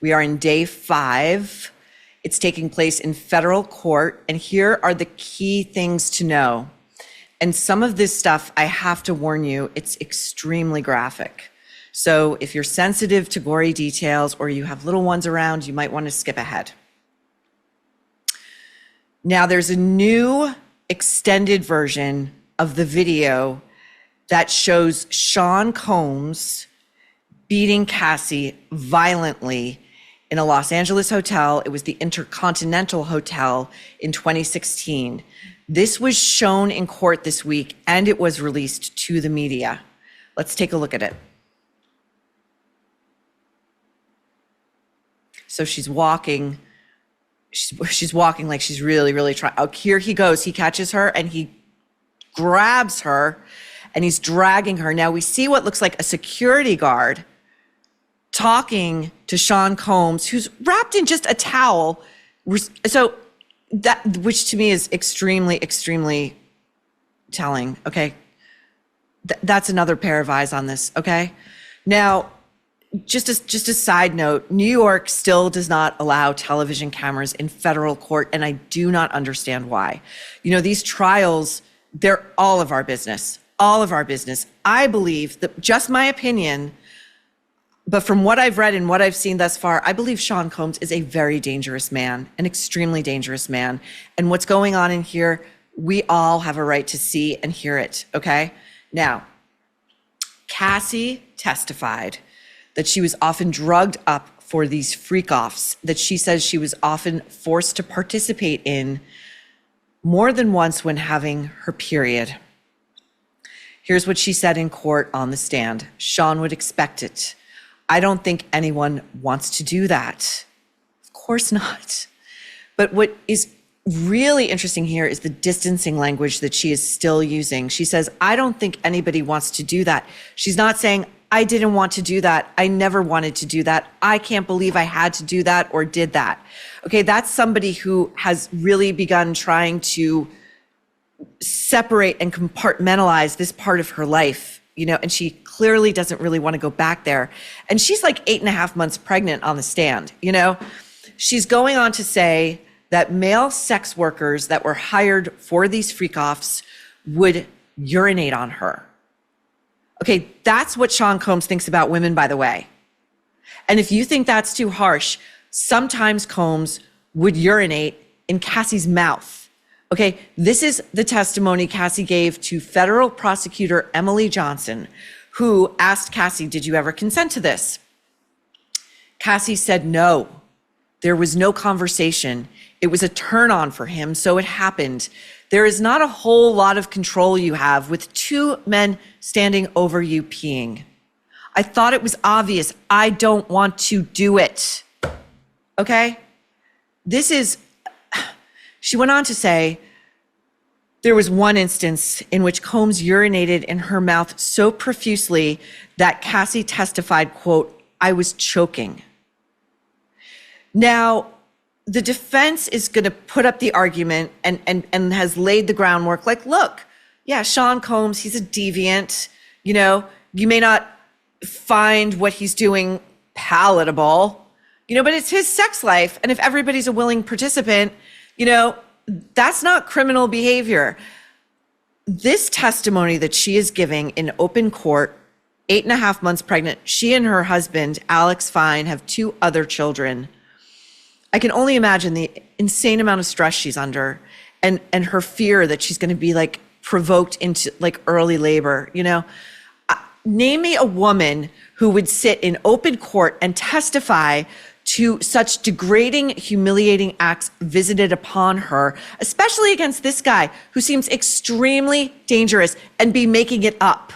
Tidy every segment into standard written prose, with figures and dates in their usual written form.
We are in day 5. It's taking place in federal court. And here are the key things to know. And some of this stuff, I have to warn you, it's extremely graphic. So if you're sensitive to gory details or you have little ones around, you might want to skip ahead. Now there's a new extended version of the video that shows Sean Combs beating Cassie violently in a Los Angeles hotel. It was the Intercontinental Hotel in 2016. This was shown in court this week and it was released to the media. Let's take a look at it. So she's walking. She's walking like she's really trying. Oh, here he goes. He catches her and he grabs her and he's dragging her. Now we see what looks like a security guard talking to Sean Combs, who's wrapped in just a towel. So that, which to me is extremely telling. Okay. That's another pair of eyes on this. Okay. Now, just a side note, New York still does not allow television cameras in federal court, and I do not understand why. You know, these trials, they're all of our business, I believe that, just my opinion, but from what I've read and what I've seen thus far, I believe Sean Combs is a very dangerous man, an extremely dangerous man. And what's going on in here, we all have a right to see and hear it, okay? Now, Cassie testified that she was often drugged up for these freak-offs that she says she was often forced to participate in more than once when having her period. Here's what she said in court on the stand. Sean would expect it. I don't think anyone wants to do that. Of course not. But what is really interesting here is the distancing language that she is still using. She says, I don't think anybody wants to do that. She's not saying, I didn't want to do that. I never wanted to do that. I can't believe I had to do that or did that. Okay, that's somebody who has really begun trying to separate and compartmentalize this part of her life, you know, and she clearly doesn't really want to go back there. And she's like 8.5 months pregnant on the stand, you know. She's going on to say that male sex workers that were hired for these freak-offs would urinate on her. Okay, that's what Sean Combs thinks about women, by the way. And if you think that's too harsh, sometimes Combs would urinate in Cassie's mouth. Okay, this is the testimony Cassie gave to federal prosecutor Emily Johnson, who asked Cassie, did you ever consent to this? Cassie said no. There was no conversation. It was a turn on for him, so it happened. There is not a whole lot of control you have with 2 men standing over you peeing. I thought it was obvious. I don't want to do it. Okay? She went on to say, there was one instance in which Combs urinated in her mouth so profusely that Cassie testified, quote, I was choking. Now, the defense is going to put up the argument and has laid the groundwork like, look, yeah, Sean Combs, he's a deviant. You know, you may not find what he's doing palatable, you know, but it's his sex life. And if everybody's a willing participant, you know, that's not criminal behavior. This testimony that she is giving in open court, 8.5 months pregnant, she and her husband, Alex Fine, have 2 other children. I can only imagine the insane amount of stress she's under and her fear that she's going to be like provoked into like early labor, you know. Name me a woman who would sit in open court and testify to such degrading, humiliating acts visited upon her, especially against this guy who seems extremely dangerous, and be making it up.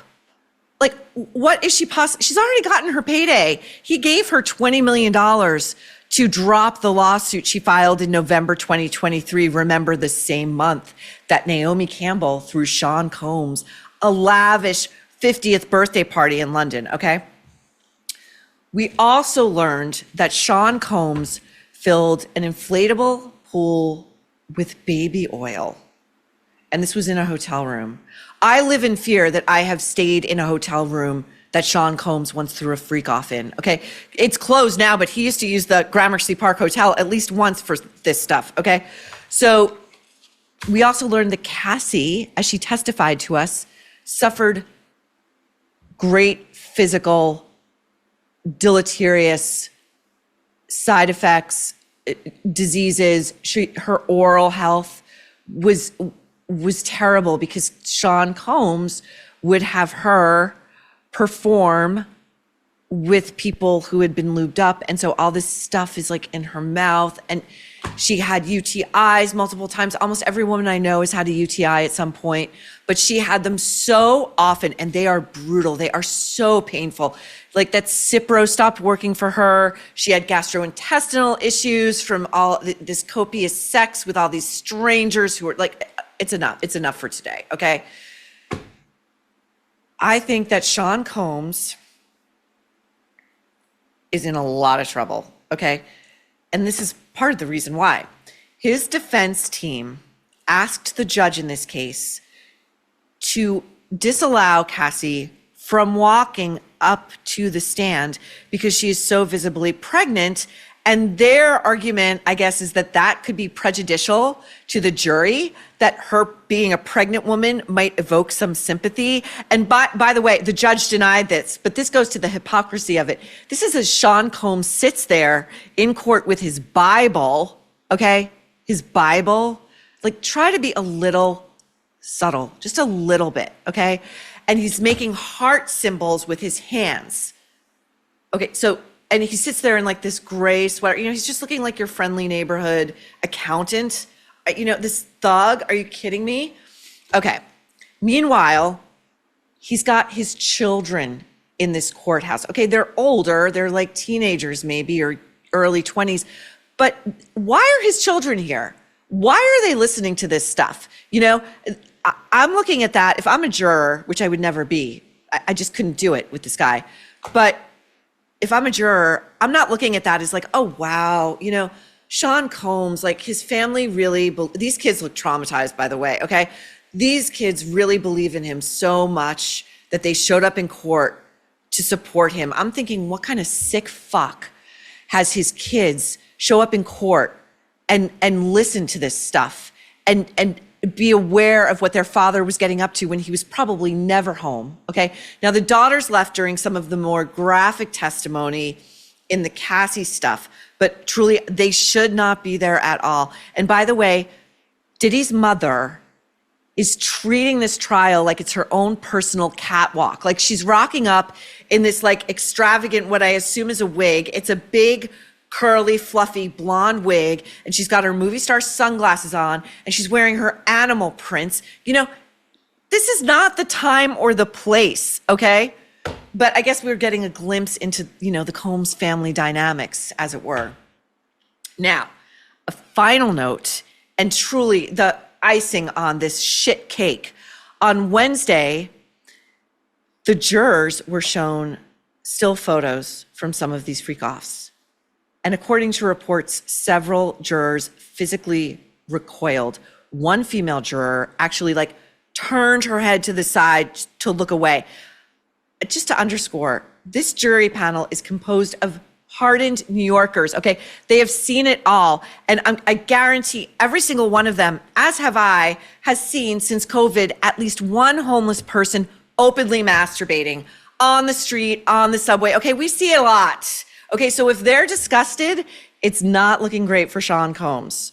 Like, what is she possible? She's already gotten her payday. He gave her $20 million to drop the lawsuit she filed in November 2023. Remember, the same month that Naomi Campbell threw Sean Combs a lavish 50th birthday party in London, okay? We also learned that Sean Combs filled an inflatable pool with baby oil. And this was in a hotel room. I live in fear that I have stayed in a hotel room that Sean Combs once threw a freak off in. Okay. It's closed now, but he used to use the Gramercy Park Hotel at least once for this stuff. Okay. So we also learned that Cassie, as she testified to us, suffered great physical, deleterious side effects, diseases. Her oral health was terrible because Sean Combs would have her perform with people who had been lubed up. And so all this stuff is like in her mouth, and she had UTIs multiple times. Almost every woman I know has had a UTI at some point, but she had them so often, and they are brutal. They are so painful. Like that Cipro stopped working for her. She had gastrointestinal issues from all this copious sex with all these strangers who were like, it's enough. It's enough for today. Okay. I think that Sean Combs is in a lot of trouble. Okay. And this is part of the reason why. His defense team asked the judge in this case to disallow Cassie from walking up to the stand because she is so visibly pregnant. And their argument, I guess, is that that could be prejudicial to the jury, that her being a pregnant woman might evoke some sympathy. And by the way, the judge denied this, but this goes to the hypocrisy of it. This is as Sean Combs sits there in court with his Bible, okay? His Bible. Like, try to be a little subtle, just a little bit, okay? And he's making heart symbols with his hands. Okay, so, and he sits there in like this gray sweater. You know, he's just looking like your friendly neighborhood accountant. You know, this thug, are you kidding me? Okay, meanwhile, he's got his children in this courthouse. Okay, they're older, they're like teenagers maybe, or early 20s, but why are his children here? Why are they listening to this stuff? You know, I'm looking at that. If I'm a juror, which I would never be, I just couldn't do it with this guy. But if I'm a juror, I'm not looking at that as like, oh, wow, you know, Sean Combs, like his family really, these kids look traumatized, by the way, okay? These kids really believe in him so much that they showed up in court to support him. I'm thinking, what kind of sick fuck has his kids show up in court and listen to this stuff and be aware of what their father was getting up to when he was probably never home, okay? Now, the daughters left during some of the more graphic testimony in the Cassie stuff, but truly, they should not be there at all. And by the way, Diddy's mother is treating this trial like it's her own personal catwalk. Like she's rocking up in this like extravagant, what I assume is a wig. It's a big, curly, fluffy blonde wig, and she's got her movie star sunglasses on, and she's wearing her animal prints. You know, this is not the time or the place, okay? But I guess we're getting a glimpse into, you know, the Combs family dynamics, as it were. Now, a final note, and truly the icing on this shit cake. On Wednesday, the jurors were shown still photos from some of these freak-offs. And according to reports, several jurors physically recoiled. One female juror actually like turned her head to the side to look away. Just to underscore, this jury panel is composed of hardened New Yorkers, okay? They have seen it all. And I guarantee every single one of them, as have I, has seen since COVID at least one homeless person openly masturbating on the street, on the subway. Okay, we see it a lot. Okay, so if they're disgusted, it's not looking great for Sean Combs.